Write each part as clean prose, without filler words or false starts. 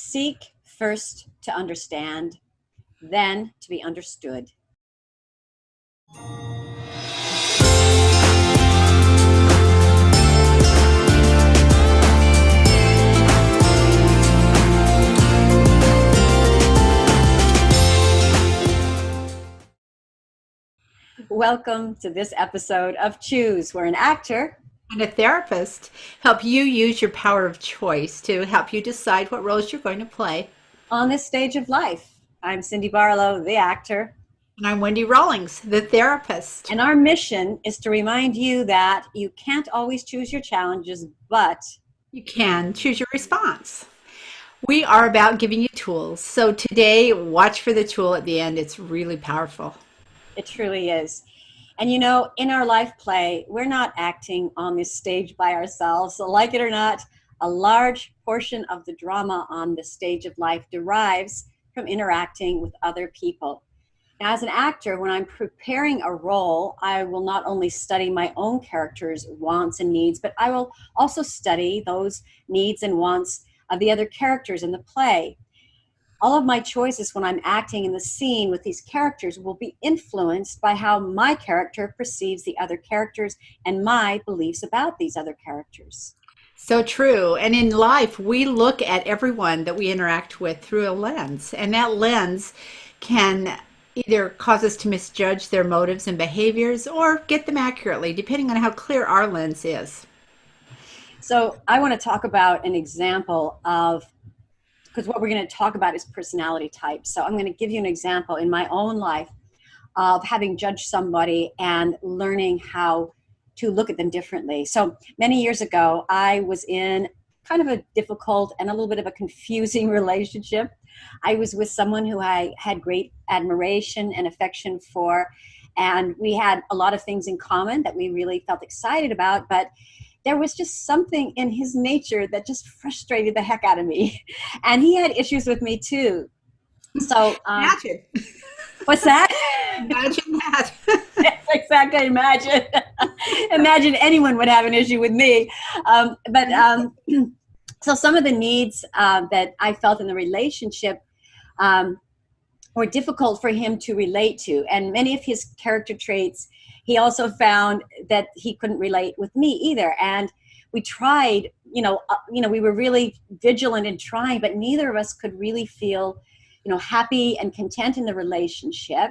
Seek first to understand, then to be understood. Welcome to this episode of Choose, where an actor And a therapist help you use your power of choice to help you decide what roles you're going to play. on this stage of life. I'm Cindy Barlow, the actor, And I'm Wendy Rawlings, the therapist. and our mission is to remind you that you can't always choose your challenges, but You can choose your response. We are about giving you tools. So today, watch for the tool at the end. It's really powerful. it truly is. And you know, in our life play, we're not acting on this stage by ourselves. So, like it or not, a large portion of the drama on the stage of life derives from interacting with other people. Now, as an actor, when I'm preparing a role, I will not only study my own character's wants and needs, but I will also study those needs and wants of the other characters in the play. All of my choices when I'm acting in the scene with these characters will be influenced by how my character perceives the other characters and my beliefs about these other characters. So true. And in life, we look at everyone that we interact with through a lens. And that lens can either cause us to misjudge their motives and behaviors or get them accurately, depending on how clear our lens is. So I want to talk about an example of, because what we're going to talk about is personality types. So I'm going to give you an example in my own life of having judged somebody and learning how to look at them differently. So many years ago, I was in kind of a difficult and a little bit of a confusing relationship. I was with someone who I had great admiration and affection for, and we had a lot of things in common that we really felt excited about, but there was just something in his nature that just frustrated the heck out of me. And he had issues with me too. So, Imagine. what's that? Imagine that. Exactly. Imagine, imagine anyone would have an issue with me. So some of the needs that I felt in the relationship were difficult for him to relate to, and many of his character traits, he also found that he couldn't relate with me either. And we tried, we were really vigilant in trying, but neither of us could really feel, happy and content in the relationship.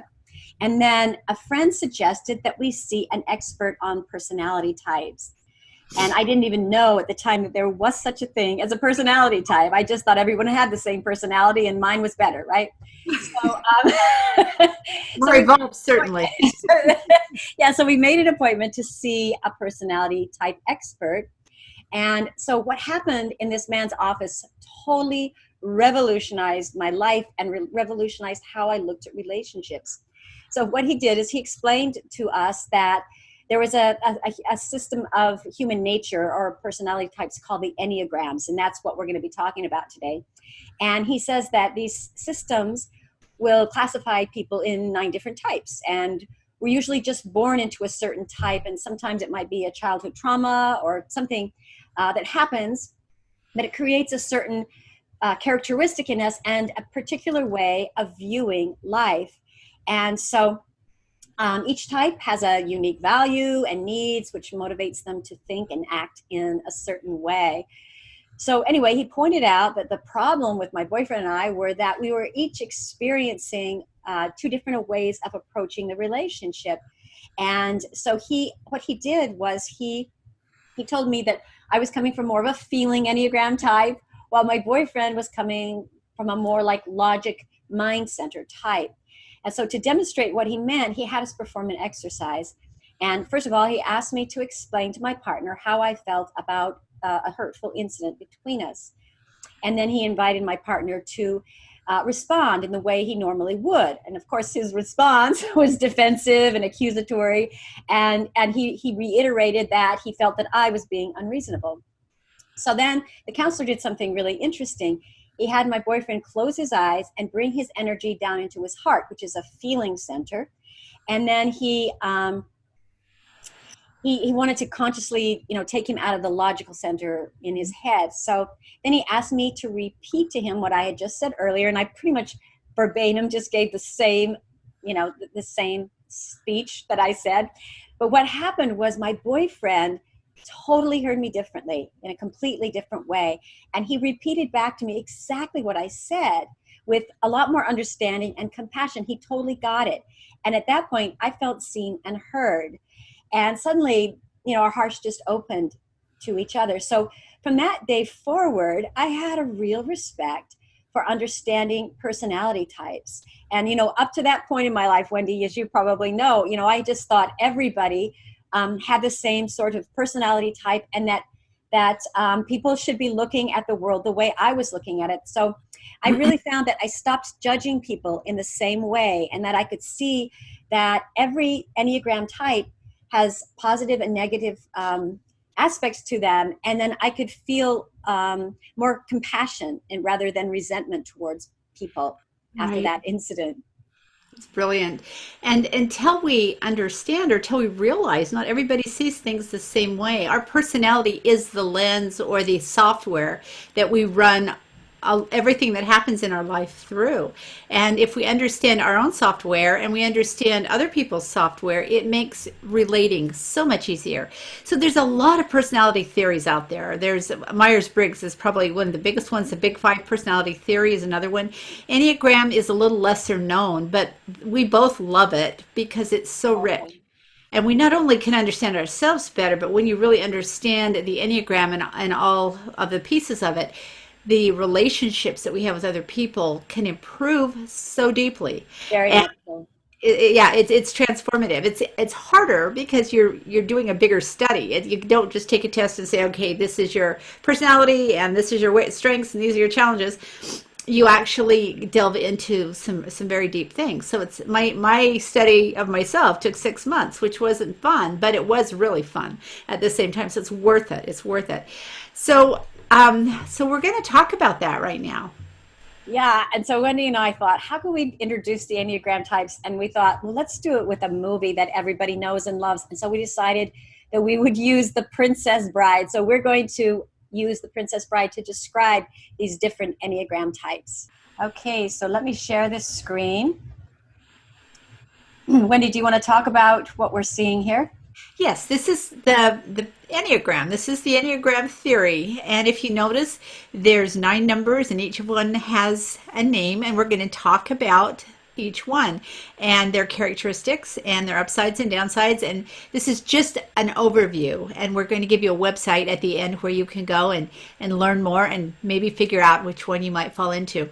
And then a friend suggested that we see an expert on personality types. And I didn't even know at the time that there was such a thing as a personality type. I just thought everyone had the same personality and mine was better, right? So, More evolved, certainly. yeah, so we made an appointment to see a personality type expert. And so what happened in this man's office totally revolutionized my life and revolutionized how I looked at relationships. So what he did is he explained to us that there was a system of human nature or personality types called the Enneagrams, and that's what we're going to be talking about today. And he says that these systems will classify people in 9 different types, and we're usually just born into a certain type, and sometimes it might be a childhood trauma or something that happens, but it creates a certain characteristic in us and a particular way of viewing life. And so each type has a unique value and needs, which motivates them to think and act in a certain way. So anyway, he pointed out that the problem with my boyfriend and I were that we were each experiencing 2 different ways of approaching the relationship. And so what he did was he told me that I was coming from more of a feeling Enneagram type, while my boyfriend was coming from a more like logic, mind-centered type. And so to demonstrate what he meant, he had us perform an exercise. And first of all, he asked me to explain to my partner how I felt about a hurtful incident between us. And then he invited my partner to respond in the way he normally would. And of course, his response was defensive and accusatory. And he reiterated that he felt that I was being unreasonable. So then the counselor did something really interesting. He had my boyfriend close his eyes and bring his energy down into his heart, which is a feeling center. And then he he wanted to consciously, take him out of the logical center in his head. So then he asked me to repeat to him what I had just said earlier, and I pretty much verbatim just gave the same, the same speech that I said. But what happened was my boyfriend totally heard me differently, in a completely different way, and he repeated back to me exactly what I said with a lot more understanding and compassion. He totally got it. And at that point, I felt seen and heard. And suddenly, our hearts just opened to each other. So from that day forward, I had a real respect for understanding personality types. And, up to that point in my life, Wendy, as you probably know, I just thought everybody had the same sort of personality type, and that people should be looking at the world the way I was looking at it. So I really found that I stopped judging people in the same way, and that I could see that every Enneagram type has positive and negative aspects to them. And then I could feel more compassion and rather than resentment towards people after Right. that incident. It's brilliant. And until we understand or until we realize not everybody sees things the same way, our personality is the lens or the software that we run everything that happens in our life through. And if we understand our own software and we understand other people's software, it makes relating so much easier. So there's a lot of personality theories out there. There's Myers-Briggs is probably one of the biggest ones. The Big Five personality theory is another one. Enneagram is a little lesser known, but we both love it because it's so rich. And we not only can understand ourselves better, but when you really understand the Enneagram and all of the pieces of it, the relationships that we have with other people can improve so deeply. Very And much so. yeah, it's transformative. It's harder because you're doing a bigger study. You don't just take a test and say, okay, this is your personality and this is your strengths and these are your challenges. You actually delve into some very deep things. So it's my study of myself took 6 months, which wasn't fun, but it was really fun at the same time. So it's worth it. It's worth it. So so we're going to talk about that right now. Yeah. And so Wendy and I thought, how can we introduce the Enneagram types? And we thought, well, let's do it with a movie that everybody knows and loves. And so we decided that we would use The Princess Bride. So we're going to use The Princess Bride to describe these different Enneagram types. Okay, so let me share this screen. Wendy, do you want to talk about what we're seeing here? Yes, this is the Enneagram. This is the Enneagram theory. And if you notice, there's 9 numbers and each one has a name, and we're going to talk about each one and their characteristics and their upsides and downsides. And this is just an overview. And we're going to give you a website at the end where you can go and learn more and maybe figure out which one you might fall into.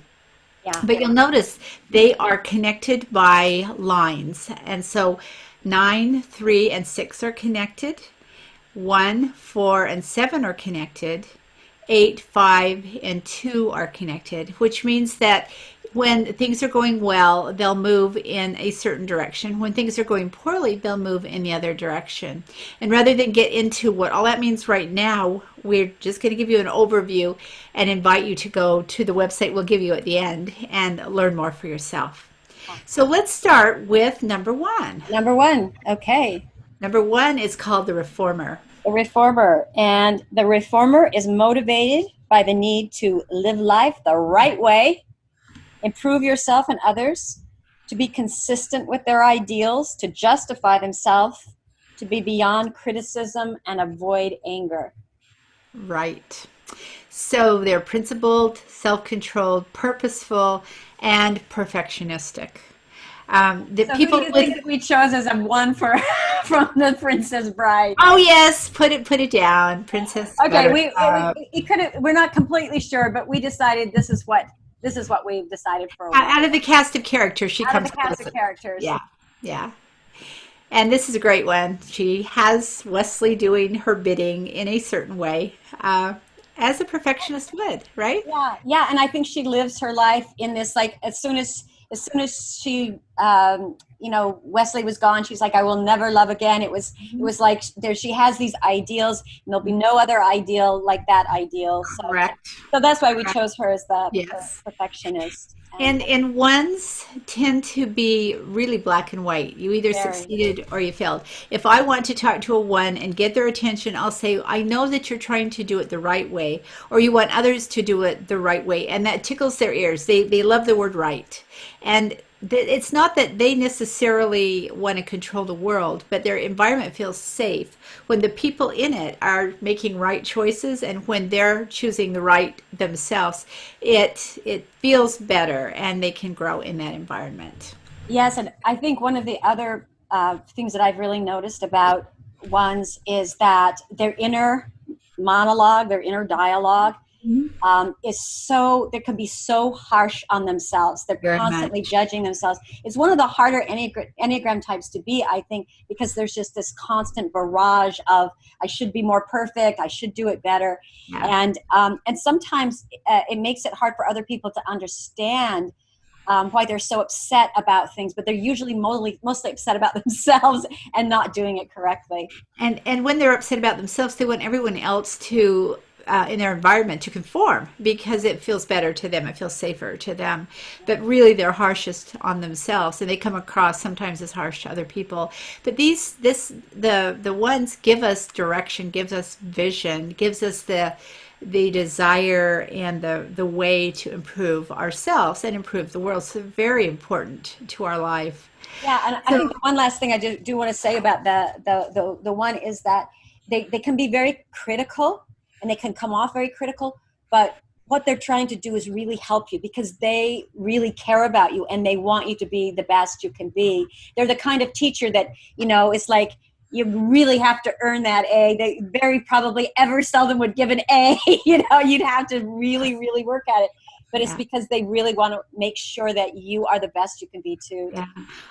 Yeah. But you'll notice they are connected by lines. And so 9, 3, and 6 are connected. 1, 4, and 7 are connected. 8, 5, and 2 are connected, which means that when things are going well, they'll move in a certain direction. When things are going poorly, they'll move in the other direction. And rather than get into what all that means right now, we're just going to give you an overview and invite you to go to the website we'll give you at the end and learn more for yourself. So let's start with number 1. Number 1. Okay. Number 1 is called the Reformer. The Reformer. And the Reformer is motivated by the need to live life the right way, improve yourself and others, to be consistent with their ideals, to justify themselves, to be beyond criticism and avoid anger. Right. So they're principled, self-controlled, purposeful, and perfectionistic. The So people who do you think that we chose as a 1 for from The Princess Bride? Oh yes, put it down, Princess. Okay, we could have. We're not completely sure, but we decided this is what we've decided for. Out of the cast of characters, she Out of comes the cast closest. of characters. Yeah, yeah. And this is a great one. She has Wesley doing her bidding in a certain way, as a perfectionist would, right? Yeah, yeah, and I think she lives her life in this, like, as soon as she Wesley was gone, she's like, I will never love again. It was like she has these ideals, and there'll be no other ideal like that ideal. Correct. So that's why we chose her as the Yes. perfectionist. And ones tend to be really black and white. You either Very. succeeded or you failed. If I want to talk to a one and get their attention, I'll say, I know that you're trying to do it the right way, or you want others to do it the right way. And that tickles their ears. They love the word right. And it's not that they necessarily want to control the world, but their environment feels safe when the people in it are making right choices, and when they're choosing the right themselves, it feels better, and they can grow in that environment. Yes, and I think one of the other things that I've really noticed about ones is that their inner monologue, their inner dialogue, Mhm. is so, they can be so harsh on themselves. They're Very constantly much. judging themselves. It's one of the harder Enneagram types to be, I think, because there's just this constant barrage of, I should be more perfect, I should do it better. Yeah. And sometimes it makes it hard for other people to understand why they're so upset about things, but they're usually mostly upset about themselves and not doing it correctly. And when they're upset about themselves, they want everyone else to in their environment to conform because it feels better to them, it feels safer to them. But really, they're harshest on themselves, and they come across sometimes as harsh to other people. But the ones give us direction, gives us vision, gives us the desire and the way to improve ourselves and improve the world. So very important to our life. Yeah, and I So think the one last thing I do want to say about the one is that they can be very critical, and they can come off very critical, but what they're trying to do is really help you because they really care about you and they want you to be the best you can be. They're the kind of teacher that, it's like you really have to earn that A. They very probably ever seldom would give an A. You'd have to really, really work at it. But it's yeah, because they really want to make sure that you are the best you can be too. yeah.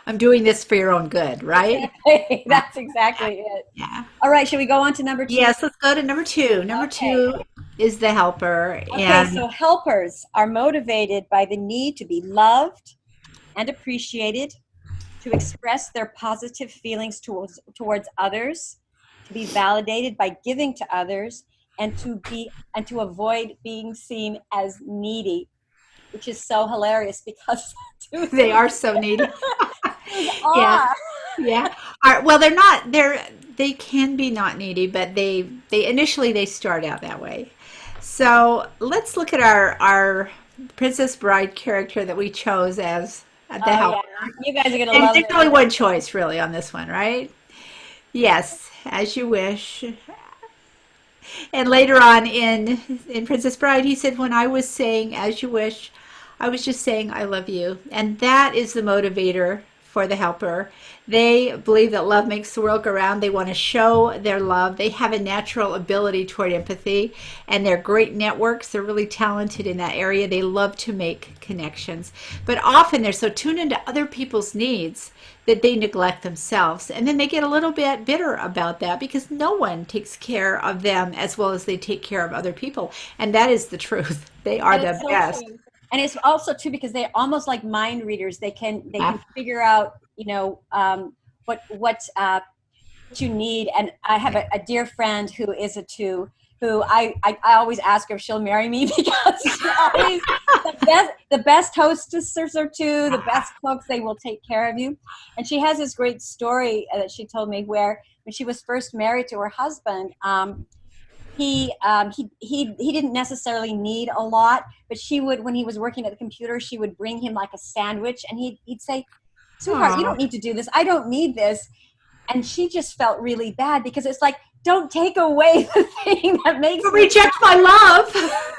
I'm doing this for your own good, right? Exactly. Yeah, That's exactly it. yeah. All right, should we go on to number two? Yes, let's go to number two. Number Okay. two is the helper. Okay, And so helpers are motivated by the need to be loved and appreciated, to express their positive feelings towards others, to be validated by giving to others, and to avoid being seen as needy, which is so hilarious because twos, they are so needy. twos Yeah, are. yeah. Well, they're not, they can be not needy, but they initially they start out that way. So let's look at our Princess Bride character that we chose as the Oh yeah, helper. you guys are gonna And love there's this. only one choice really on this one, right? Yes, as you wish. And later on in Princess Bride, he said, "When I was saying as you wish, I was just saying I love you." And that is the motivator for the helper. They believe that love makes the world go round. They want to show their love. They have a natural ability toward empathy, and they're great networks. They're really talented in that area. They love to make connections. But often they're so tuned into other people's needs that they neglect themselves. And then they get a little bit bitter about that because no one takes care of them as well as they take care of other people. And that is the truth. They are That is the so best. true. And it's also too because they're almost like mind readers. They can Yeah. figure out, what you need. And I have a dear friend who is a two, who I always ask her if she'll marry me because she always the best hostesses are two, the best cooks. They will take care of you. And she has this great story that she told me where when she was first married to her husband. He didn't necessarily need a lot, but she would, when he was working at the computer, she would bring him like a sandwich, and he'd say, "Sweetheart, you Oh, don't need to do this. I don't need this." And she just felt really bad because it's like, don't take away the thing that makes you me reject my love.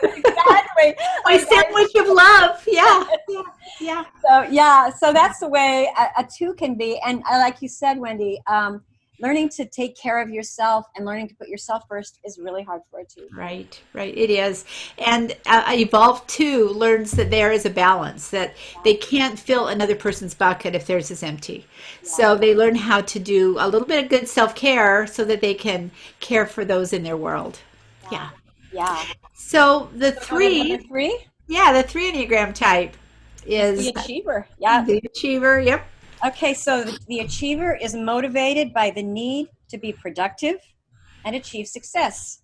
exactly My like sandwich of love. Yeah. Yeah. Yeah. so yeah, so that's the way a two can be. And like you said, Wendy, learning to take care of yourself and learning to put yourself first is really hard for a two. Right, right, it is. And Evolve too learns that there is a balance, that Yeah, they can't fill another person's bucket if theirs is empty. yeah, So they learn how to do a little bit of good self-care so that they can care for those in their world. yeah, Yeah. yeah. So the So go to number three, three. yeah, the three Enneagram type It's the is achiever. Yeah. the achiever. Yep. Okay, so the achiever is motivated by the need to be productive and achieve success,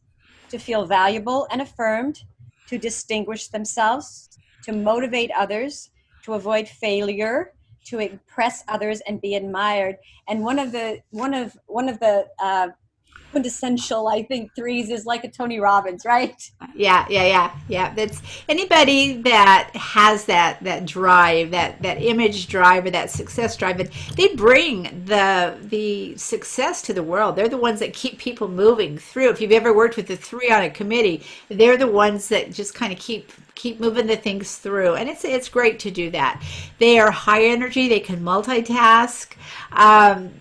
to feel valuable and affirmed, to distinguish themselves, to motivate others, to avoid failure, to impress others and be admired. And one of the quintessential, I think, threes is like a Tony Robbins, right? Yeah. That's anybody that has that drive, that image drive or that success drive, and they bring the success to the world. They're the ones that keep people moving through. If you've ever worked with the three on a committee, they're the ones that just kind of keep moving the things through, and it's great to do that. They are high energy. They can multitask.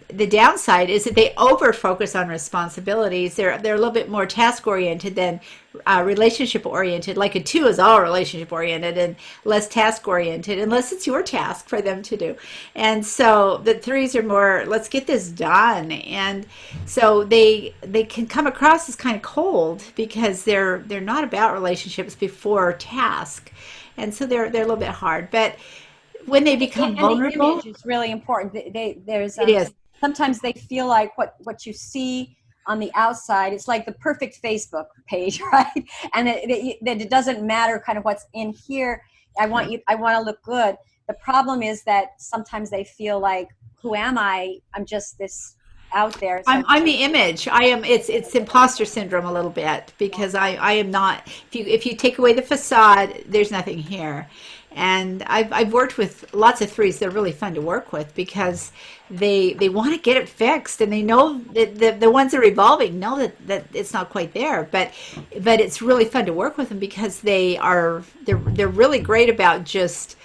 The downside is that they over focus on responsibilities. They're a little bit more task oriented than relationship oriented. Like a two is all relationship oriented and less task oriented, unless it's your task for them to do. And so the threes are more, let's get this done. And so they can come across as kind of cold because they're not about relationships before task, and so they're a little bit hard. But when they become vulnerable, the image is really important. There's it is. sometimes they feel like what you see on the outside, it's like the perfect Facebook page, right? And it doesn't matter kind of what's in here. I want to look good. The problem is that sometimes they feel like, who am I? I'm just this out there. So I'm the image. I am. It's imposter syndrome a little bit because I am not. If you take away the facade, there's nothing here. And I've worked with lots of threes. They're really fun to work with because they want to get it fixed, and they know that the ones that are evolving know that it's not quite there. But it's really fun to work with them because they're really great about just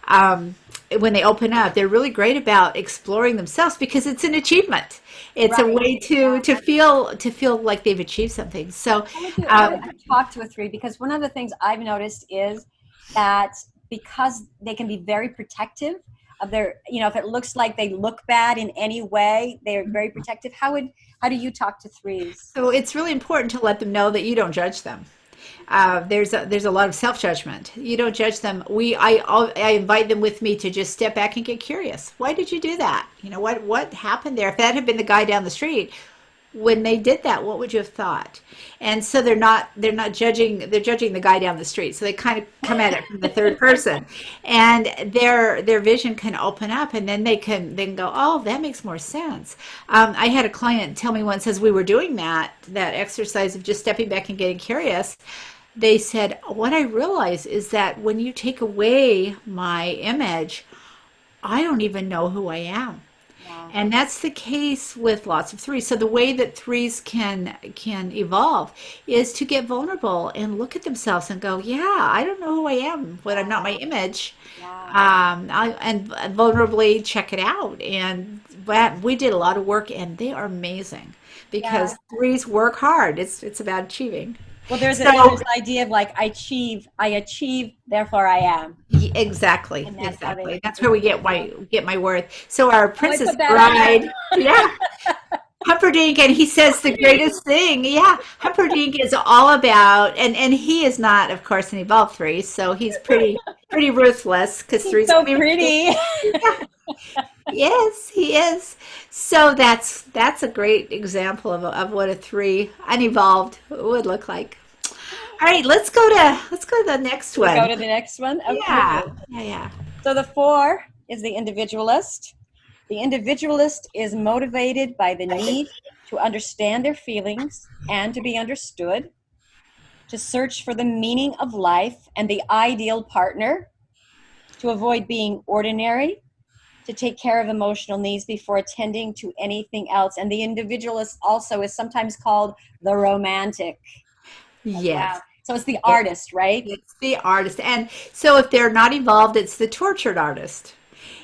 when they open up. They're really great about exploring themselves because it's an achievement. It's a way to feel like they've achieved something. So I want to talk to a three, because one of the things I've noticed is that because they can be very protective of their, if it looks like they look bad in any way, they're very protective. How do you talk to threes? So it's really important to let them know that you don't judge them. There's a lot of self-judgment. You don't judge them. I invite them with me to just step back and get curious. Why did you do that? What happened there? If that had been the guy down the street, when they did that, what would you have thought? And so they're not judging. They're judging the guy down the street. So they kind of come at it from the third person, and their vision can open up, and then they can go, oh, that makes more sense. I had a client tell me once, as we were doing that exercise of just stepping back and getting curious, they said, what I realize is that when you take away my image, I don't even know who I am. And that's the case with lots of threes. So the way that threes can evolve is to get vulnerable and look at themselves and go, yeah, I don't know who I am when I'm not my image. And vulnerably check it out. And we did a lot of work, and they are amazing because threes work hard. It's about achieving. Well, there's an idea of like, I achieve, therefore I am. Exactly. That's where we get my worth. So our Princess Bride, Humperdinck, and he says the greatest thing. Yeah, Humperdinck is all about, and he is not, of course, an evolved three, so he's pretty ruthless because three's so pretty. Yes, he is. So that's a great example of what a three unevolved would look like. All right, let's go to the next one. Go to the next one. Okay. Yeah. So the four is the individualist. The individualist is motivated by the need to understand their feelings and to be understood, to search for the meaning of life and the ideal partner, to avoid being ordinary, to take care of emotional needs before attending to anything else. And the individualist also is sometimes called the romantic. Yes. Wow. So it's the artist, right? It's the artist. And so if they're not evolved, it's the tortured artist.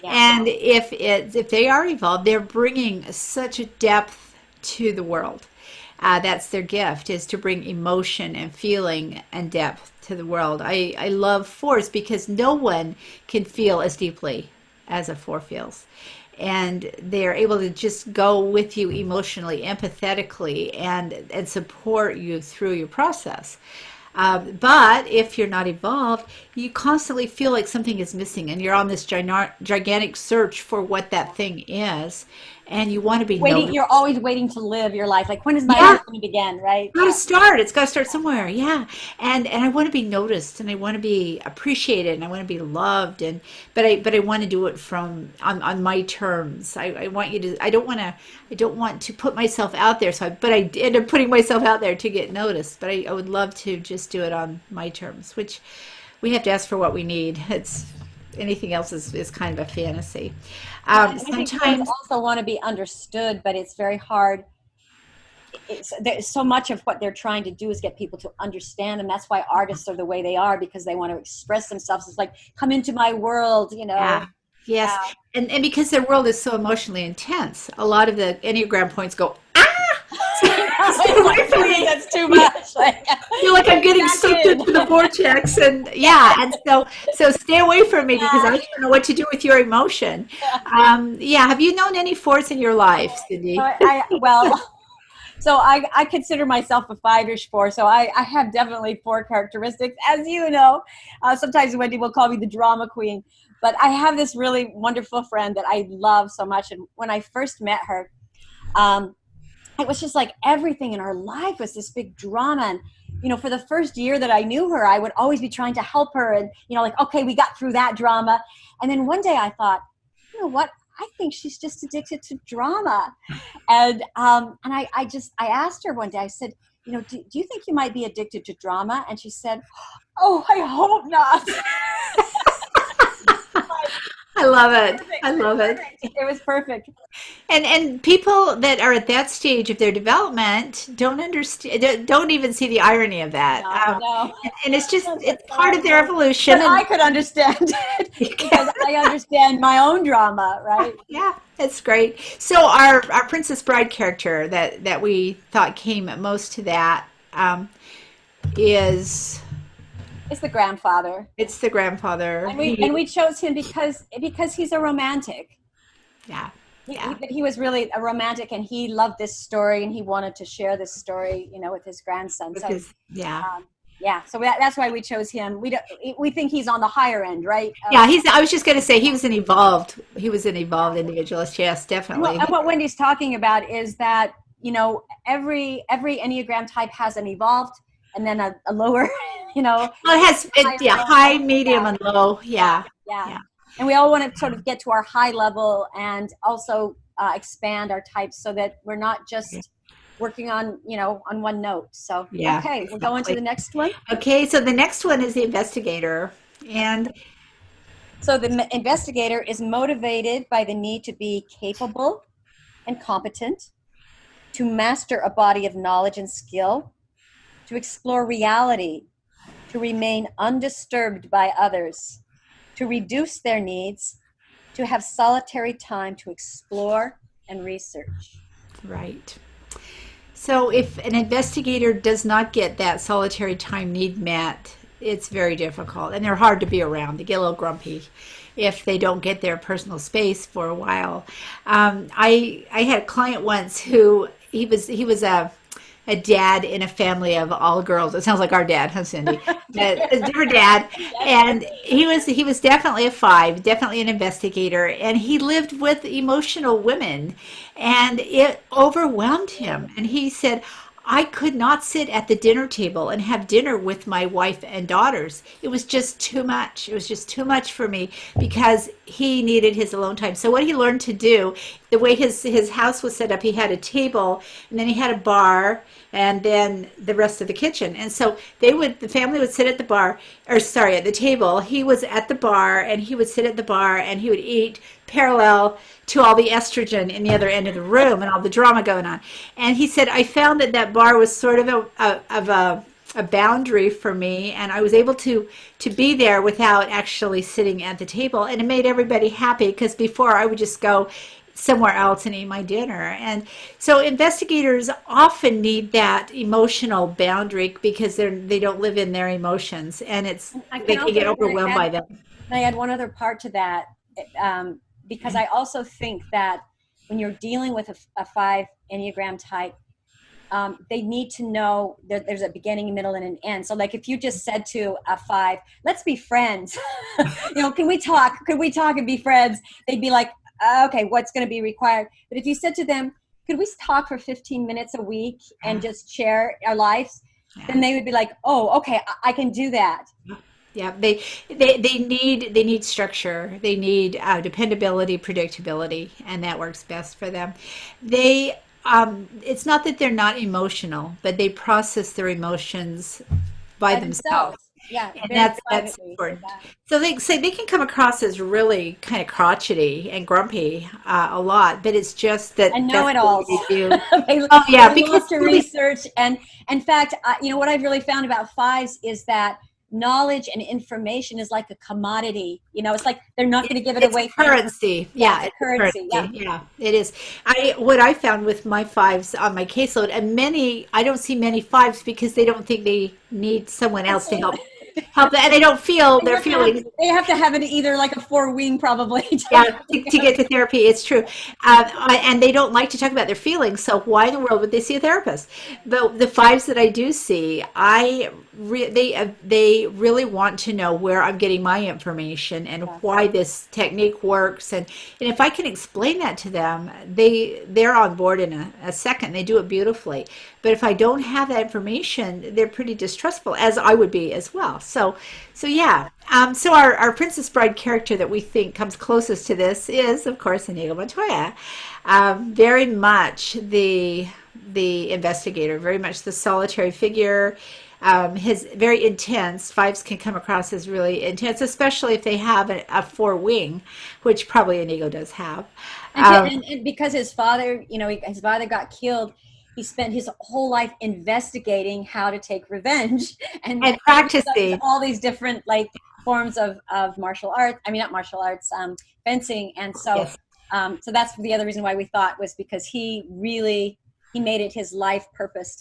Yeah. And if they are evolved, they're bringing such a depth to the world. That's their gift, is to bring emotion and feeling and depth to the world. I love fours because no one can feel as deeply as a four feels. And they're able to just go with you emotionally, empathetically, and support you through your process. But if you're not evolved, you constantly feel like something is missing, and you're on this gigantic search for what that thing is. and you want to be Waiting, noticed. you're always waiting to live your life. Like, when is my Yeah, life going to begin, right? got to start. It's got to start somewhere. Yeah. And I want to be noticed, and I want to be appreciated, and I want to be loved, and but I want to do it from on my terms. I want you to, I don't want to put myself out there. But I end up putting myself out there to get noticed. But I would love to just do it on my terms, which we have to ask for what we need. It's anything else is kind of a fantasy. Yeah, and I think humans Sometimes, also want to be understood, but it's very hard. There's so much of what they're trying to do is get people to understand, and that's why artists are the way they are, because they want to express themselves. It's like, come into my world, you know. yeah, yes, Yeah. and because their world is so emotionally intense, a lot of the Enneagram points go, ah, stay away from me. That's too much. Like, I feel like I'm getting back sucked in. into the vortex, and yeah, and so stay away from me because I Yeah. don't know what to do with your emotion. Yeah, have you known any fours in your life, Cindy? Well, so I consider myself a five-ish four. So I have definitely four characteristics, as you know. Sometimes Wendy will call me the drama queen, but I have this really wonderful friend that I love so much. And when I first met her, um, it was just like everything in her life was this big drama. And, for the first year that I knew her, I would always be trying to help her. And, like, okay, we got through that drama. And then one day I thought, you know what? I think she's just addicted to drama. And I asked her one day, I said, do you think you might be addicted to drama? And she said, oh, I hope not. I love it. Perfect. I love it. It was perfect. And people that are at that stage of their development don't understand, don't even see the irony of that. No, no. And it's just, But it's part of their evolution. I could understand it because I understand my own drama, right? Yeah, that's great. So our Princess Bride character that we thought came most to that is It's the grandfather. it's the grandfather. And we chose him because he's a romantic. Yeah, He, yeah, he, he was really a romantic, and he loved this story, and he wanted to share this story, with his grandson. So, because yeah. yeah, so that's why we chose him. We think he's on the higher end, right? Yeah, I was just going to say he was an evolved individualist. Yes, definitely. And what Wendy's talking about is that every Enneagram type has an evolved and then a lower, Well, it has high, medium, and low. Yeah, yeah. yeah, And we all want to sort of get to our high level and also expand our types so that we're not just working on on one note. So yeah. okay, we'll go into the next one. Okay, so the next one is the investigator, and So the investigator is motivated by the need to be capable and competent, to master a body of knowledge and skill, to explore reality, to remain undisturbed by others, to reduce their needs, to have solitary time to explore and research. right. So if an investigator does not get that solitary time need met, it's very difficult, and they're hard to be around. They get a little grumpy if they don't get their personal space for a while. I had a client once who he was a dad in a family of all girls. It sounds like our dad, huh, Cindy? A different dad, and he was definitely a five, definitely an investigator, and he lived with emotional women, and it overwhelmed him. And he said, I could not sit at the dinner table and have dinner with my wife and daughters. It was just too much. It was just too much for me because he needed his alone time. So what he learned to do, the way his house was set up, he had a table and then he had a bar and then the rest of the kitchen. And so the family would sit at the bar, or sorry, at the table. He was at the bar and he would sit at the bar and he would eat parallel to all the estrogen in the other end of the room and all the drama going on. And he said, I found that bar was sort of a boundary for me, and I was able to be there without actually sitting at the table, and it made everybody happy because before I would just go somewhere else and eat my dinner. And so investigators often need that emotional boundary because they don't live in their emotions, and they can get overwhelmed by them. Can I add one other part to that? Because I also think that when you're dealing with a five Enneagram type, they need to know that there's a beginning, a middle, and an end. So like if you just said to a five, let's be friends, can we talk? Could we talk and be friends? They'd be like, okay, what's going to be required? But if you said to them, could we talk for 15 minutes a week and just share our lives? Yeah. Then they would be like, oh, okay, I can do that. Yeah, they need structure. They need dependability, predictability, and that works best for them. They it's not that they're not emotional, but they process their emotions by By themselves. themselves. Yeah, And very that's privately with important. that. So they say they can come across as really kind of crotchety and grumpy a lot, but it's just that And that's the way know-it-alls. they do. they, Oh yeah, they because love to really, research. And in fact, what I've really found about fives is that knowledge and information is like a commodity. It's like they're not going to give it it's a away for anyone. currency. Yeah, Yeah, it's a it's a currency. Yeah. currency. Yeah, it is. What I found with my fives on my caseload, and I don't see many fives because they don't think they need someone else to Absolutely. help them, and they don't feel They their have to have feelings. they have to have it either like a four wing probably. Yeah, to get to therapy, it's true. And they don't like to talk about their feelings, so why in the world would they see a therapist? But the fives that I do see, they really want to know where I'm getting my information and Yeah. why this technique works. And if I can explain that to them, they're on board in a second. They do it beautifully. But if I don't have that information, they're pretty distrustful, as I would be as well. So yeah. So our Princess Bride character that we think comes closest to this is, of course, Inigo Montoya. Very much the investigator, very much the solitary figure. His very intense. Fives can come across as really intense, especially if they have a four wing, which probably Inigo does have. And, to, Um, and because his father, his father got killed, he spent his whole life investigating how to take revenge and and studies practicing. all these different like forms of martial arts. I mean, not martial arts, fencing. And Yes. so that's the other reason why we thought was because he made it his life purpose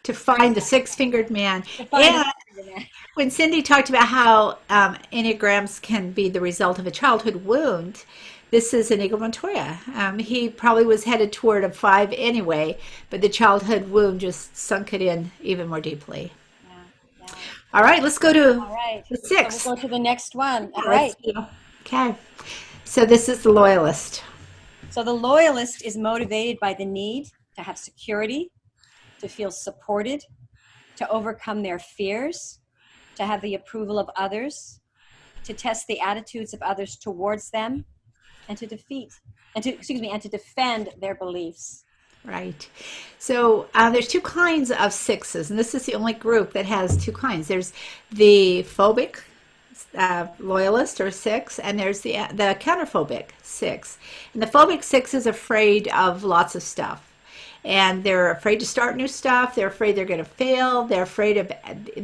To find the six-fingered man. to find And a man. when Cindy talked about how Enneagrams can be the result of a childhood wound, this is Inigo Montoya. He probably was headed toward a five anyway, but the childhood wound just sunk it in even more deeply. Yeah, yeah. All right, let's go to All right. the So we'll six. go to the next one. All Yeah, right. okay. So this is the loyalist. So the loyalist is motivated by the need to have security, to feel supported, to overcome their fears, to have the approval of others, to test the attitudes of others towards them, and to defend their beliefs. Right. So there's two kinds of sixes, and this is the only group that has two kinds. There's the phobic loyalist or six, and there's the counterphobic six. And the phobic six is afraid of lots of stuff. And they're afraid to start new stuff. They're afraid they're going to fail. They're afraid of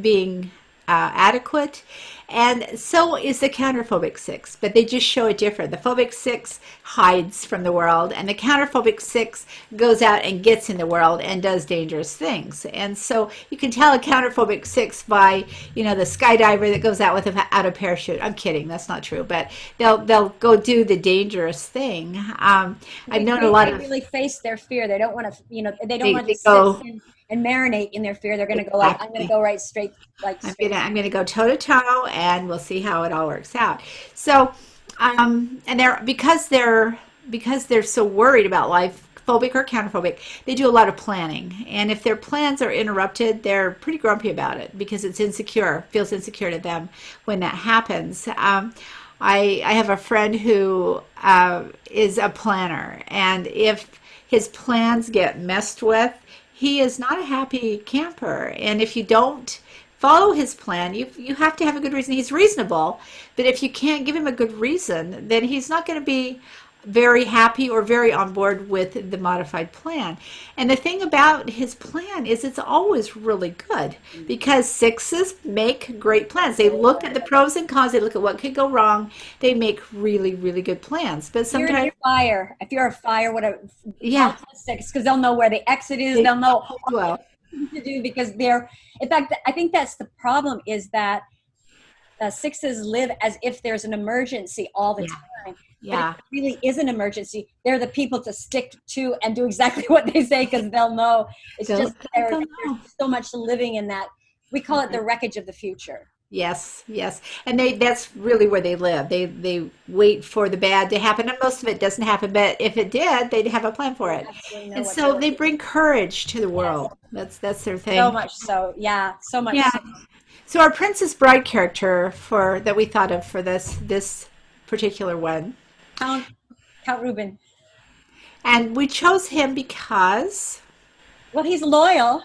being adequate. And so is the counterphobic six, but they just show it different. The phobic six hides from the world, and the counterphobic six goes out and gets in the world and does dangerous things. And so you can tell a counterphobic six by, the skydiver that goes out without a parachute. I'm kidding, that's not true, but they'll go do the dangerous thing. I've known a lot They of really face their fear. They don't want to, they don't want to they sit go and marinate in their fear. They're going to go I'm going to exactly. go right straight, like straight. I'm gonna go toe to toe, and we'll see how it all works out. So, and because they're so worried about life, phobic or counterphobic, they do a lot of planning. And if their plans are interrupted, they're pretty grumpy about it because it's insecure, feels insecure to them when that happens. I have a friend who is a planner, and if his plans get messed with, he is not a happy camper. And if you don't follow his plan, you have to have a good reason. He's reasonable, but if you can't give him a good reason, then he's not going to be very happy or very on board with the modified plan. And the thing about his plan is it's always really good because sixes make great plans. They look at the pros and cons, they look at what could go wrong, they make really, really good plans. But sometimes, If you're a fire, whatever, yeah, six, because they'll know where the exit is. they They'll know well, what to do because in fact, I think that's the problem is that sixes live as if there's an emergency all the yeah, time. But yeah. if it really is an emergency, they're the people to stick to and do exactly what they say because they'll know. It's They'll, just there's they'll know. so much living in that. We call it the wreckage of the future. Yes, yes. And that's really where they live. They wait for the bad to happen, and most of it doesn't happen, but if it did, they'd have a plan for They it. absolutely know And what they're so they working bring with. courage to the Yes, world. That's their so thing. much so. Yeah, so much Yeah. so. So our Princess Bride character for that we thought of for this particular one. Count Count Ruben. And we chose him because Well, he's loyal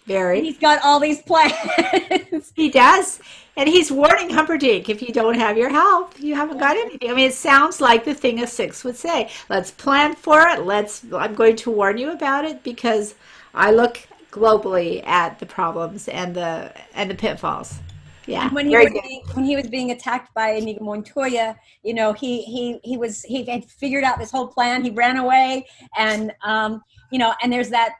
and very he's got all these plans. he does. And he's warning Humperdinck, if you don't have your health, you haven't got anything. I mean, it sounds like the thing a six would say. Let's plan for it. I'm going to warn you about it because I look globally at the problems and the pitfalls. And Yeah, very good. when he was being attacked by Inigo Montoya, you know, he had figured out this whole plan. He ran away, and you know, and there's that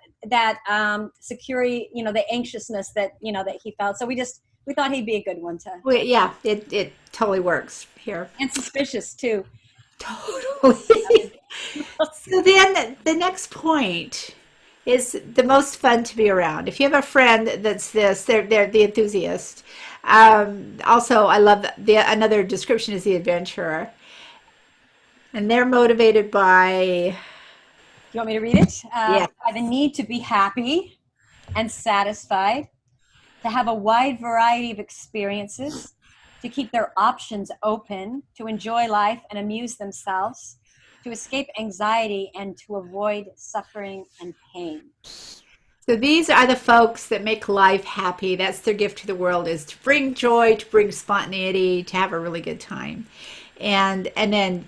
security, you know, the anxiousness that you know that he felt. So we thought he'd be a good one to, Yeah, it totally works here. and suspicious too. Totally. So then the next point is the most fun to be around. If you have a friend that's this, they're the enthusiast. Also, I love another description is the adventurer, and they're motivated by Do you want me to read it? yeah. By the need to be happy and satisfied, to have a wide variety of experiences, to keep their options open, to enjoy life and amuse themselves, to escape anxiety and to avoid suffering and pain. So these are the folks that make life happy. That's their gift to the world is to bring joy, to bring spontaneity, to have a really good time, and then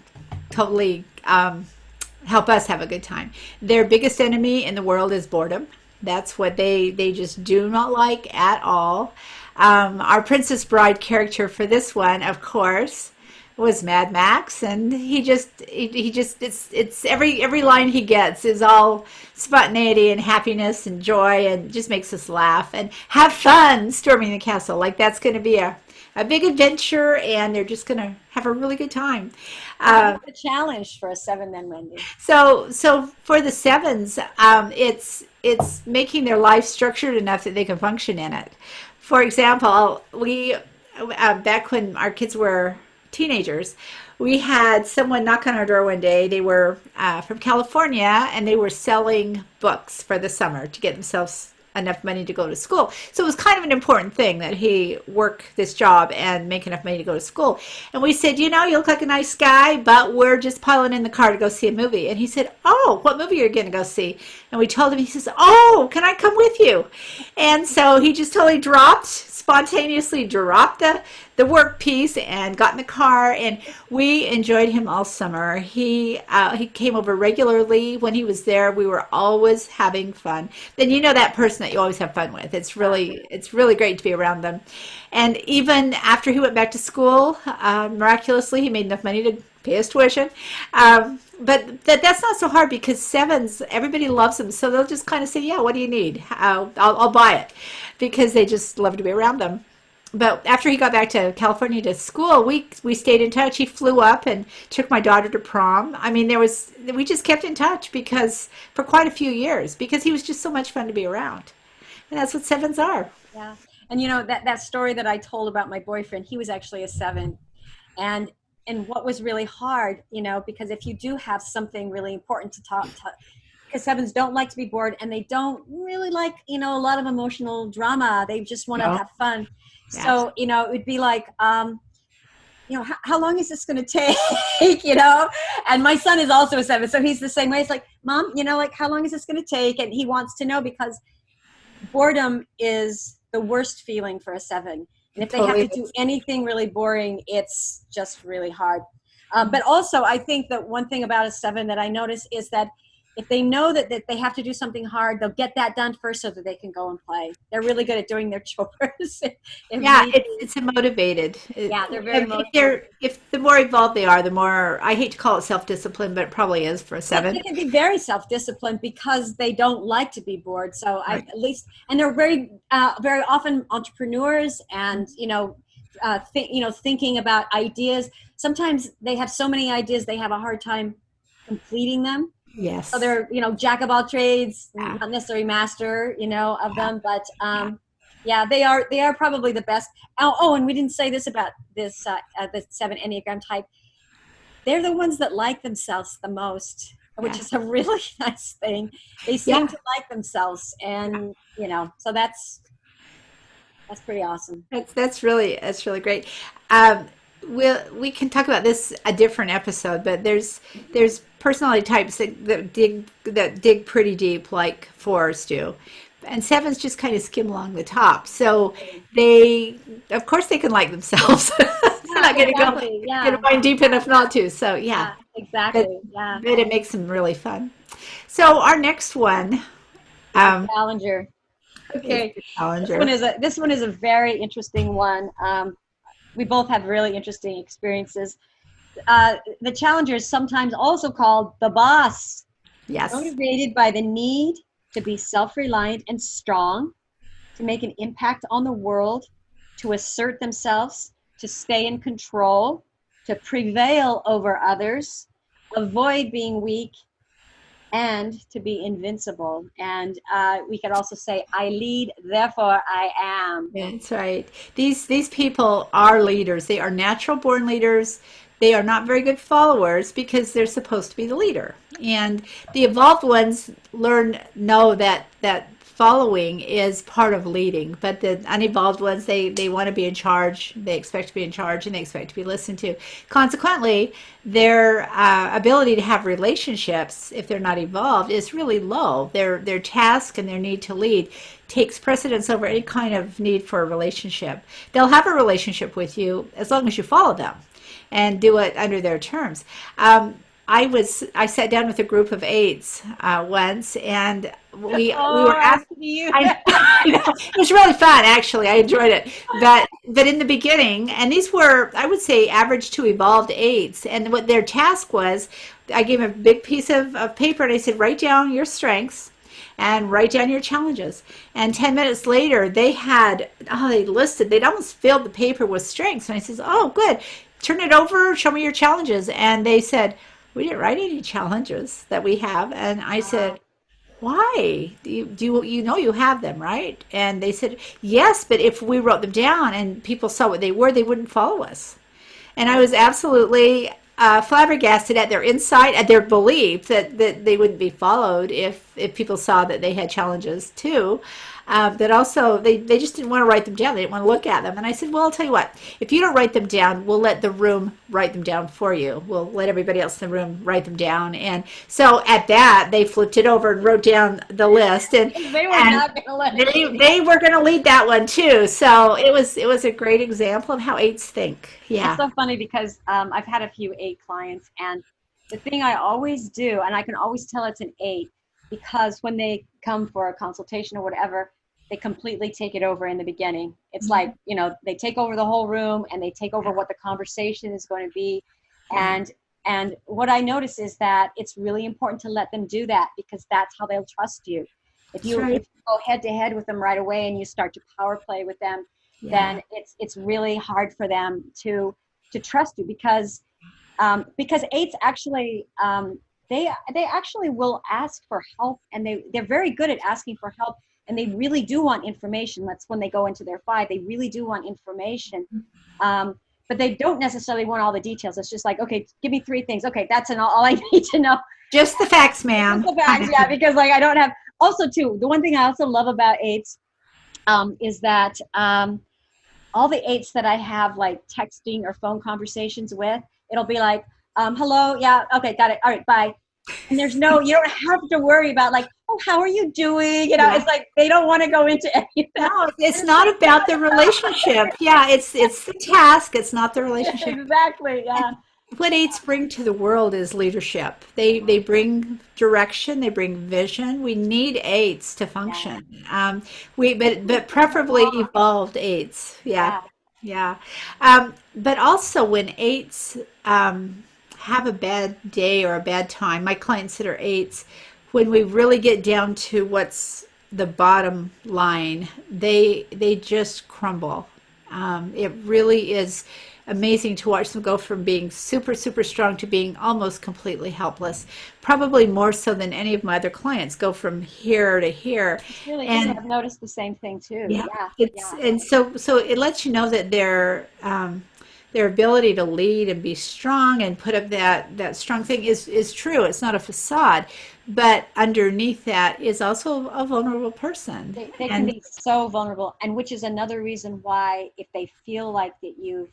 totally help us have a good time. Their biggest enemy in the world is boredom. That's what they just do not like at all. Our Princess Bride character for this one, of course, was Mad Max, and he just it's every line he gets is all spontaneity and happiness and joy, and just makes us laugh and have fun storming the castle. Like that's going to be a big adventure, and they're just going to have a really good time. So Uh, what's the challenge for a seven then, Wendy? so for the sevens, it's making their life structured enough that they can function in it. For example, we back when our kids were teenagers, we had someone knock on our door one day. They were from California, and they were selling books for the summer to get themselves enough money to go to school. So it was kind of an important thing that he work this job and make enough money to go to school. And we said, you know, you look like a nice guy, but we're just piling in the car to go see a movie. And he said, oh, what movie are you going to go see? And we told him, he says, oh, can I come with you? And so he just totally spontaneously dropped the work piece and got in the car, and we enjoyed him all summer. He came over regularly when he was there. We were always having fun. Then you know that person that you always have fun with. It's really great to be around them. And even after he went back to school, miraculously he made enough money to pay his tuition. But that's not so hard because sevens, everybody loves them, so they'll just kind of say, yeah, what do you need? I'll buy it, because they just love to be around them. But after he got back to California to school, we stayed in touch. He flew up and took my daughter to prom. I mean, we just kept in touch because for quite a few years, because he was just so much fun to be around. And that's what sevens are. Yeah. And you know, that story that I told about my boyfriend, he was actually a seven. And what was really hard, you know, because if you do have something really important to talk to, because sevens don't like to be bored, and they don't really like, you know, a lot of emotional drama. They just want to No. have fun. Yes. So, you know, it would be like, you know, how long is this going to take? You know, and my son is also a seven, so he's the same way. It's like, Mom, you know, like, how long is this going to take? And he wants to know, because boredom is the worst feeling for a seven. And It if they have totally to do is. anything really boring, it's just really hard. But also, I think that one thing about a seven that I notice is that if they know that they have to do something hard, they'll get that done first so that they can go and play. They're really good at doing their chores. If Yeah, need be. it's a motivated. Yeah, they're very If the more evolved they are, the more I hate to call it self-discipline, but it probably is for a seven. they can be very self-disciplined because they don't like to be bored. So I Right. at least, and they're very often entrepreneurs, and you know, thinking about ideas. Sometimes they have so many ideas they have a hard time completing them. So Yes. they're, you know, jack of all trades, Yeah. not necessarily master, you know, of Yeah. them, but Yeah. Yeah, they are probably the best. Oh, and we didn't say this about this the 7 Enneagram type. They're the ones that like themselves the most, which Yeah. is a really nice thing. They seem Yeah. to like themselves, and so that's pretty awesome. That's really great. Um, we can talk about this a different episode, but there's personality types that dig pretty deep, like fours do, and sevens just kind of skim along the top. So they, of course, they can like themselves. They're Yeah, not going to go exactly. going to Yeah, mine deep enough not to. So yeah, yeah, but exactly. Yeah, but it makes them really fun. So our next one it's a um, challenger. is Okay, the challenger. this one is a very interesting one. We both have really interesting experiences. The challenger is sometimes also called the boss, Yes. motivated by the need to be self-reliant and strong, to make an impact on the world, to assert themselves, to stay in control, to prevail over others, avoid being weak, and to be invincible. And we could also say, I lead, therefore I am. That's right. These people are leaders. They are natural born leaders. They are not very good followers because they're supposed to be the leader. And the evolved ones know that following is part of leading. But the unevolved ones, they want to be in charge. They expect to be in charge and they expect to be listened to. Consequently, their ability to have relationships, if they're not evolved, is really low. Their task and their need to lead takes precedence over any kind of need for a relationship. They'll have a relationship with you as long as you follow them and do it under their terms. I sat down with a group of eights once, and we Oh, were I asked. see you. I know, it was really fun, actually. I enjoyed it, but in the beginning, and these were, I would say, average to evolved eights, and what their task was, I gave them a big piece of paper, and I said, write down your strengths and write down your challenges. And 10 minutes later, they listed, they'd almost filled the paper with strengths. And I says, oh, good. Turn it over, show me your challenges. And they said, we didn't write any challenges that we have. And I Wow. said, why? You know you have them, right? And they said, yes, but if we wrote them down and people saw what they were, they wouldn't follow us. And I was absolutely flabbergasted at their insight, at their belief that they wouldn't be followed if people saw that they had challenges too. That also, they just didn't want to write them down. They didn't want to look at them. And I said, well, I'll tell you what, if you don't write them down, we'll let the room write them down for you. We'll let everybody else in the room write them down. And so at that, they flipped it over and wrote down the list. And, They were and not going to let they were going to lead that one too. So it was a great example of how eights think. It's Yeah. so funny because I've had a few eight clients, and the thing I always do, and I can always tell it's an eight, because when they come for a consultation or whatever, they completely take it over in the beginning. It's like, they take over the whole room and they take over what the conversation is going to be. Yeah. And what I notice is that it's really important to let them do that, because that's how they'll trust you. If That's you right. go head to head with them right away and you start to power play with them, Yeah. then it's really hard for them to trust you, because eights actually they actually will ask for help, and they're very good at asking for help, and they really do want information. That's when they go into their five. They really do want information, but they don't necessarily want all the details. It's just like, okay, give me three things. Okay, that's all I need to know. Just the facts, Just ma'am. the facts, yeah, because like I don't have. Also, too, the one thing I also love about eights is that all the eights that I have like texting or phone conversations with, it'll be like, hello, yeah, okay, got it, all right, bye. And you don't have to worry about like, oh, how are you doing? Yeah. It's like they don't want to go into any of that. No, it's not about the relationship. Yeah, it's the task. It's not the relationship. Exactly, yeah. What eights bring to the world is leadership. They bring direction. They bring vision. We need eights to Yeah, function. But preferably evolved eights. Yeah, yeah, yeah. But also when eights have a bad day or a bad time, my clients that are eights, when we really get down to what's the bottom line, they just crumble. It really is amazing to watch them go from being super, super strong to being almost completely helpless. Probably more so than any of my other clients go from here to here. It's really true. And I've noticed the same thing too. yeah, Yeah, it's yeah. and so it lets you know that their ability to lead and be strong and put up that strong thing is true. It's not a facade, but underneath that is also a vulnerable person. They can And be so vulnerable, and which is another reason why if they feel like that you've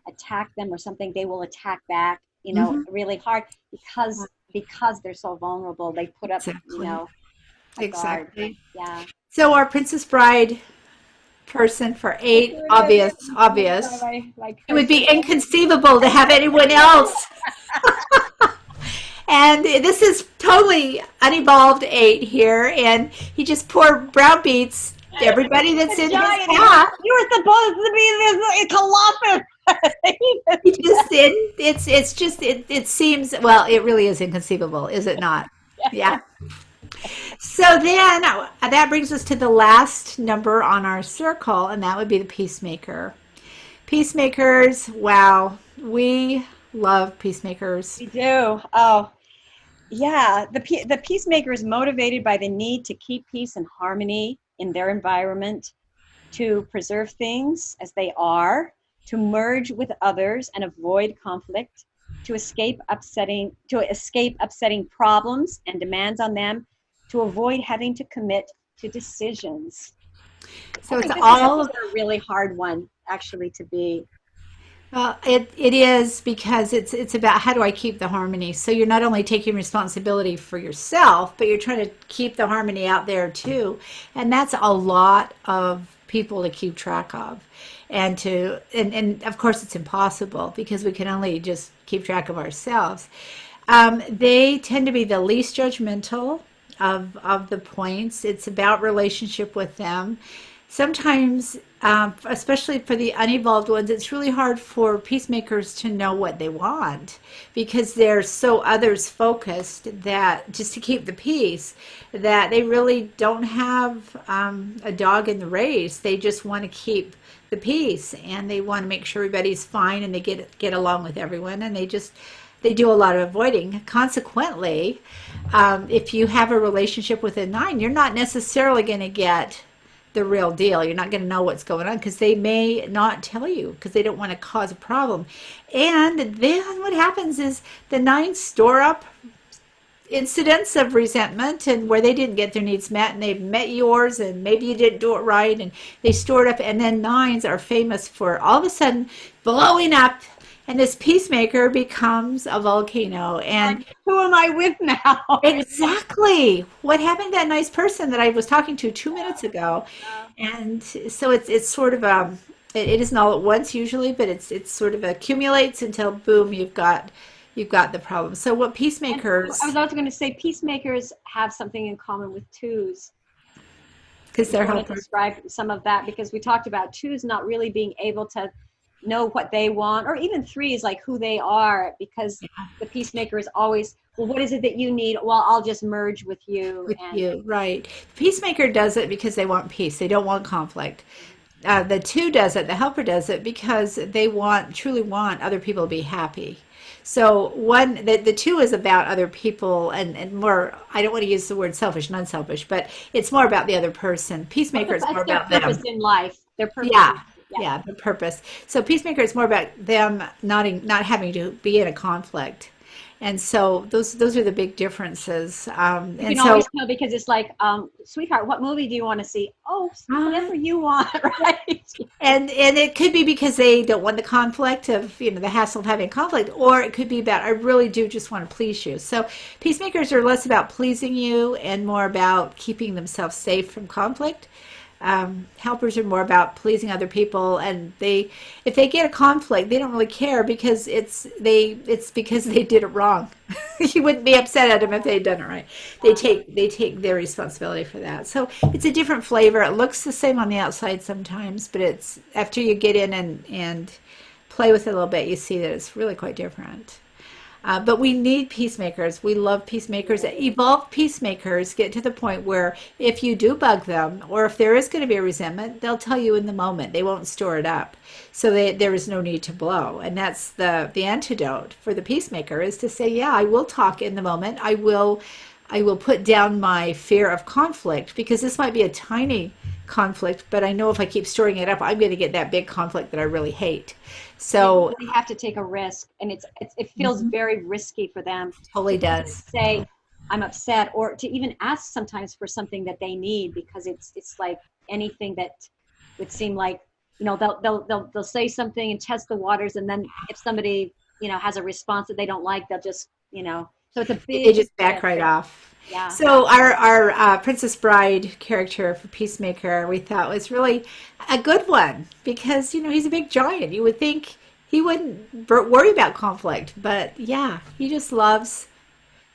attacked them or something, they will attack back, mhm, really hard because they're so vulnerable. They put up, exactly, a guard. exactly. Yeah. So our Princess Bride person for That's eight, who it is. obvious, Oh my God, obvious. my It would be cursor. inconceivable to have anyone else. And this is totally unevolved eight here, and he just poured brown beets to everybody that's The in his giant. path. You were supposed to be this Colossus. He just it seems, well, it really is inconceivable, is it not? Yeah. So then that brings us to the last number on our circle, and that would be the peacemaker. Peacemakers, wow, we love peacemakers. We do. Oh, yeah. The peacemaker is motivated by the need to keep peace and harmony in their environment, to preserve things as they are, to merge with others and avoid conflict, to escape upsetting problems and demands on them, to avoid having to commit to decisions. I So it's think this is all another really hard one actually to be. it is because it's about how do I keep the harmony. So you're not only taking responsibility for yourself, but you're trying to keep the harmony out there too, and that's a lot of people to keep track of, and of course it's impossible because we can only just keep track of ourselves. They tend to be the least judgmental of the points. It's about relationship with them. Sometimes, especially for the unevolved ones, it's really hard for peacemakers to know what they want because they're so others focused that just to keep the peace, that they really don't have a dog in the race. They just want to keep the peace and they want to make sure everybody's fine and they get along with everyone, and they do a lot of avoiding. Consequently, if you have a relationship with a nine, you're not necessarily going to get the real deal. You're not going to know what's going on because they may not tell you because they don't want to cause a problem. And then what happens is the nines store up incidents of resentment and where they didn't get their needs met and they've met yours and maybe you didn't do it right and they store it up, and then nines are famous for all of a sudden blowing up, and this peacemaker becomes a volcano. And Like, who am I with now? exactly what happened to that nice person that I was talking to 2 minutes ago. Uh, And so it's sort of it isn't all at once usually, but it's sort of accumulates until boom, you've got the problem. So what and peacemakers, I was also going to say peacemakers have something in common with twos. because If you they're want to helpers. describe some of that, because we talked about twos not really being able to know what they want, or even threes, like who they are, because the peacemaker is always, well, what is it that you need? Well, I'll just merge with you. With And you, right? Peacemaker does it because they want peace. They don't want conflict. The two does it. The helper does it because they truly want other people to be happy. So the two is about other people and more. I don't want to use the word selfish and unselfish, but it's more about the other person. Peacemaker is more that's their about them. purpose in life. Their purpose Yeah, in life. Yeah. yeah, the purpose. So peacemaker is more about them not having to be in a conflict, and so those are the big differences. You And can so always tell because it's like, sweetheart, what movie do you want to see? Oh, uh, whatever you want, right? and it could be because they don't want the conflict of the hassle of having conflict, or it could be about I really do just want to please you. So peacemakers are less about pleasing you and more about keeping themselves safe from conflict. Helpers are more about pleasing other people, and if they get a conflict, they don't really care because it's because they did it wrong. You wouldn't be upset at them if they'd done it right. They take their responsibility for that. So it's a different flavor. It looks the same on the outside sometimes, but it's after you get in and play with it a little bit, you see that it's really quite different. But we need peacemakers. We love peacemakers. Evolved peacemakers get to the point where if you do bug them, or if there is going to be a resentment, they'll tell you in the moment. They won't store it up. So there is no need to blow. And that's the antidote for the peacemaker, is to say, yeah, I will talk in the moment. I will put down my fear of conflict, because this might be a tiny conflict, but I know if I keep storing it up, I'm going to get that big conflict that I really hate. They So really have to take a risk, and it feels mhm, very risky for them totally to does. say I'm upset, or to even ask sometimes for something that they need, because it's like anything that would seem like, they'll say something and test the waters, and then if somebody has a response that they don't like, they'll just so it's a They big just back risk. right off. Yeah. So our Princess Bride character for Peacemaker, we thought was really a good one, because he's a big giant. You would think he wouldn't worry about conflict, but yeah, he just loves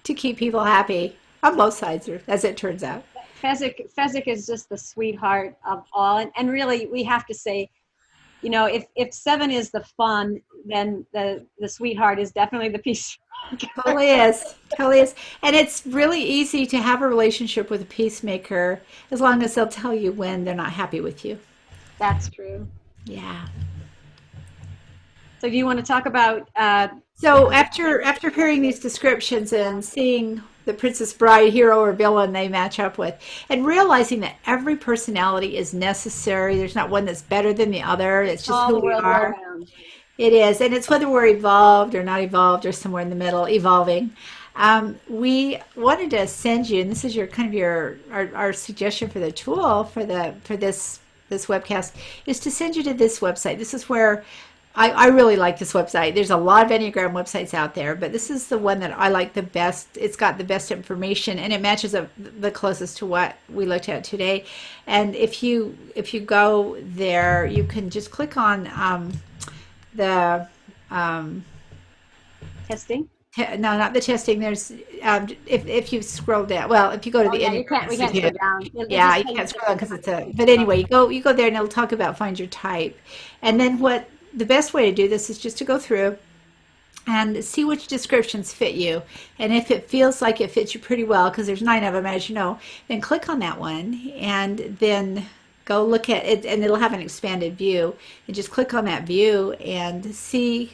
to keep people happy on both sides, as it turns out. Fezzik is just the sweetheart of all, and really we have to say, if seven is the fun, then the sweetheart is definitely the peace. Totally is. Totally is. And it's really easy to have a relationship with a peacemaker as long as they'll tell you when they're not happy with you. That's true. Yeah. So do you want to talk about So after hearing these descriptions and seeing the Princess Bride, hero or villain they match up with, and realizing that every personality is necessary, there's not one that's better than the other. It's just all who the we world go are. around? It is, and it's whether we're evolved or not evolved or somewhere in the middle, evolving. We wanted to send you, and this is your kind of our suggestion for the tool for this webcast, is to send you to this website. This is where I really like this website. There's a lot of Enneagram websites out there, but this is the one that I like the best. It's got the best information, and it matches up the closest to what we looked at today. And if you go there, you can just click on the um, Testing. no, not the testing. There's if you scroll down, well, if you go to Oh the yeah, Enneagram we can't scroll Institute, down. It'll yeah, just you tell you can't to scroll down click because on it's it. a. But anyway, you go there and it'll talk about find your type, and then what the best way to do this is just to go through and see which descriptions fit you, and if it feels like it fits you pretty well, because there's 9 of them, as you know, then click on that one, and then go look at it, and it'll have an expanded view, and just click on that view and see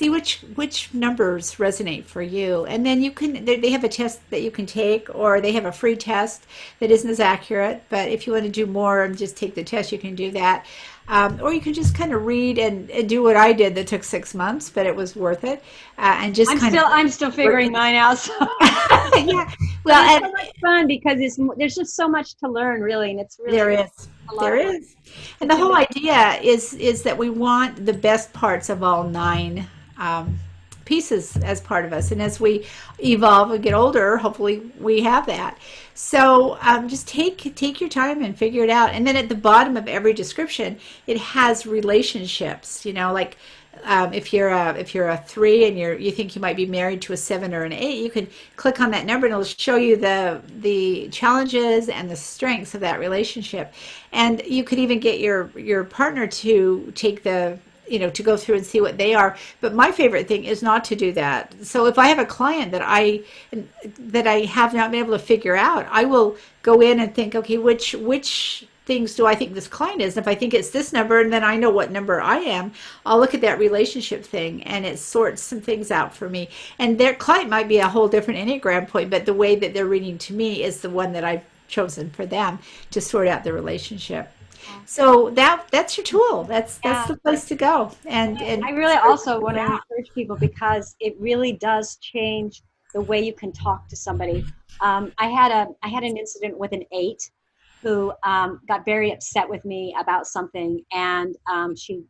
which numbers resonate for you, and then you can they have a test that you can take, or they have a free test that isn't as accurate, but if you want to do more and just take the test, you can do that. Or you can just kind of read and do what I did that took 6 months, but it was worth it, and just kind of I'm still work figuring with mine out. So. yeah, But well, it's and so much fun because there's just so much to learn, really, and it's there really is. a lot There of fun is. to And the do whole it. idea is that we want the best parts of all 9 pieces as part of us. And as we evolve and get older, hopefully we have that. So just take your time and figure it out. And then at the bottom of every description, it has relationships. Like if you're a 3 and you think you might be married to a 7 or an 8, you can click on that number and it'll show you the challenges and the strengths of that relationship. And you could even get your partner to take to go through and see what they are. But my favorite thing is not to do that. So if I have a client that I have not been able to figure out, I will go in and think, okay, which things do I think this client is? And if I think it's this number, and then I know what number I am, I'll look at that relationship thing, and it sorts some things out for me. And their client might be a whole different Enneagram point, but the way that they're reading to me is the one that I've chosen for them to sort out the relationship. So that's your tool. That's Yeah. the place to go and I really start also want figuring to it out. encourage people, because it really does change the way you can talk to somebody. I had an incident with an 8 who got very upset with me about something, and she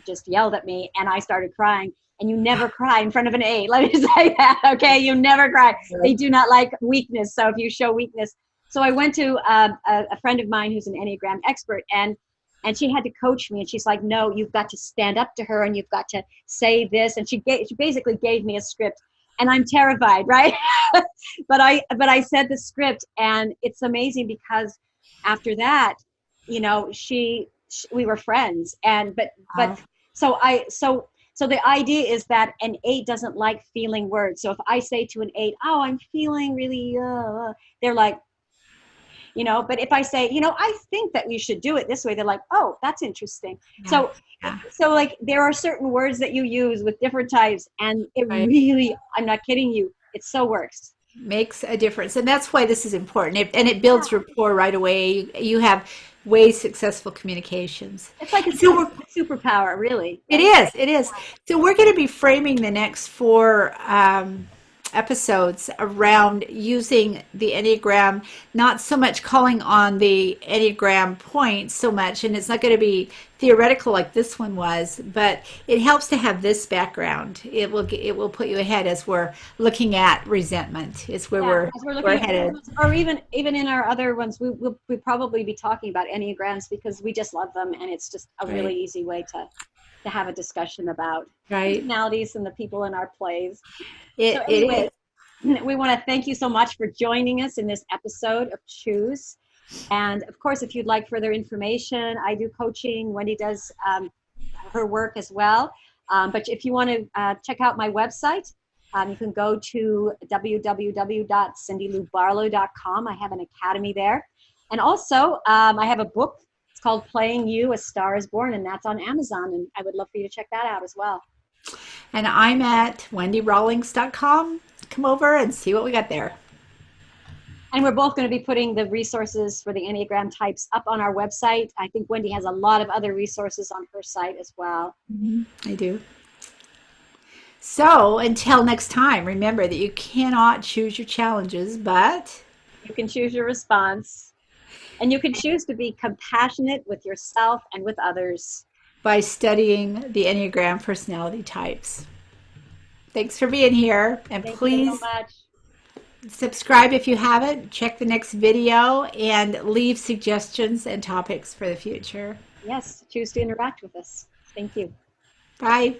just yelled at me, and I started crying. And you never cry in front of an 8. Let me say that, okay? You never cry. They do not like weakness. So if you show weakness, so I went to a friend of mine who's an Enneagram expert, and she had to coach me, and she's like, no, you've got to stand up to her, and you've got to say this, and she basically gave me a script, and I'm terrified, right? but I said the script, and it's amazing because after that, she we were friends, and but Wow. so So the idea is that an 8 doesn't like feeling words. So if I say to an 8, oh, I'm feeling really, they're like, but if I say, I think that we should do it this way, they're like, oh, that's interesting. Yeah. So, Yeah. so like there are certain words that you use with different types, and it Right. really, I'm not kidding you, it so works. Makes a difference. And that's why this is important. And it builds rapport right away. You have way successful communications. It's like So it's a superpower, really, it right? is. It is. So we're going to be framing the next four episodes around using the Enneagram, not so much calling on the Enneagram points so much, and it's not going to be theoretical like this one was, but it helps to have this background. It will put you ahead as we're looking at resentment. It's where Yeah, as we're we're looking at headed. or even in our other ones, we'll probably be talking about Enneagrams because we just love them, and it's just a Right. really easy way to have a discussion about Right. personalities and the people in our plays. So It anyway, is. we want to thank you so much for joining us in this episode of Choose. And of course, if you'd like further information, I do coaching. Wendy does her work as well. But if you want to check out my website, you can go to www.cindyloubarlow.com. I have an academy there. And also, I have a book. It's called Playing You, A Star is Born, and that's on Amazon. And I would love for you to check that out as well. And I'm at wendyrawlings.com. Come over and see what we got there. And we're both going to be putting the resources for the Enneagram types up on our website. I think Wendy has a lot of other resources on her site as well. I do. So until next time, remember that you cannot choose your challenges, but You can choose your response. And you can choose to be compassionate with yourself and with others. by studying the Enneagram personality types. Thanks for being here. And Thank you so please much. subscribe if you haven't. Check the next video and leave suggestions and topics for the future. Yes, choose to interact with us. Thank you. Bye.